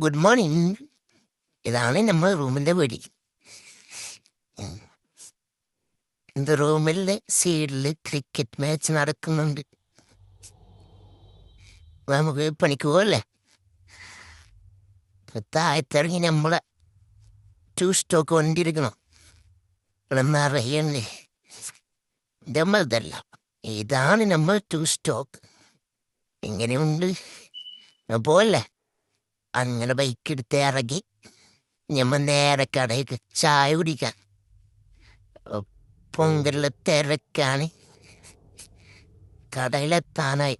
Good morning. ഇതാണ് നമ്മൾ റൂമിൻ്റെ വീട്. இந்த റൂമിൽ സൈഡിൽ ക്രിക്കറ്റ് മാച്ച് നടക്കുന്നുണ്ട്. നമുക്ക് പണിക്ക് പോകല്ലേ? താഴത്തിറങ്ങി നമ്മളെ 2 സ്റ്റോക്ക് വണ്ടി എടുക്കണം. നിറയല്ലേ നമ്മളതല്ല, ഇതാണ് നമ്മൾ 2 സ്റ്റോക്ക്. എങ്ങനെയുണ്ട് പോകല്ലേ? അങ്ങനെ ബൈക്ക് എടുത്ത് ഇറങ്ങി ഞമ്മ നേരെ കടയ്ക്ക് ചായ കുടിക്കാൻ. പൊങ്കലിലെ തിരക്കാണ്. കടയിലെത്താനായി.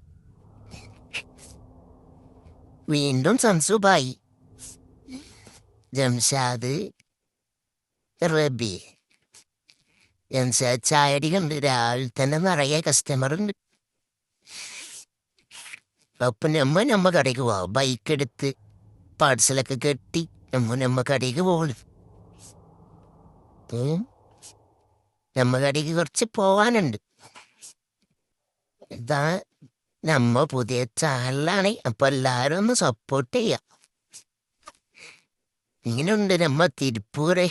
വീണ്ടും സംസുബായി, ജംഷാദ്, റബി. ജംഷാദ് ചായ അടിക്കുന്നുണ്ട്. രാവിലെ തന്നെ നിറയെ കസ്റ്റമർ ഉണ്ട്. അപ്പം നമ്മ കടയ്ക്ക് പോവാം. ബൈക്ക് എടുത്ത് പാഴ്സലൊക്കെ കെട്ടി നമ്മ കടയ്ക്ക് പോകും. നമ്മ കടയ്ക്ക് കുറച്ച് പോവാനുണ്ട്. ഇതാ നമ്മ പുതിയ ചാനലാണ്. അപ്പൊ എല്ലാരും ഒന്ന് സപ്പോർട്ട് ചെയ്യാം. ഇങ്ങനെയുണ്ട് നമ്മ തിരുപ്പൂരെ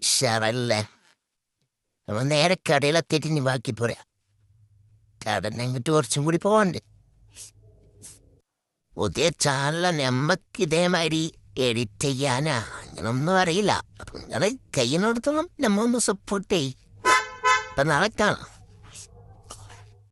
ഷറല്ലേ. നമ്മ നേരെ കടയിലെത്തിയിട്ട് ഇനി ബാക്കി പോരാ. കടന്ന് അങ്ങോട്ട് കുറച്ചും കൂടി പോവാണ്ട്. പുതിയ ചാനല നമ്മക്ക് ഇതേമാതിരി എഡിറ്റ് ചെയ്യാനാ അങ്ങനൊന്നും അറിയില്ല. അപ്പൊ നിങ്ങള് കയ്യിനോടത്തോളം നമ്മ ഒന്ന് സപ്പോർട്ട് ചെയ്യും. അപ്പൊ നാളെ കാണാം.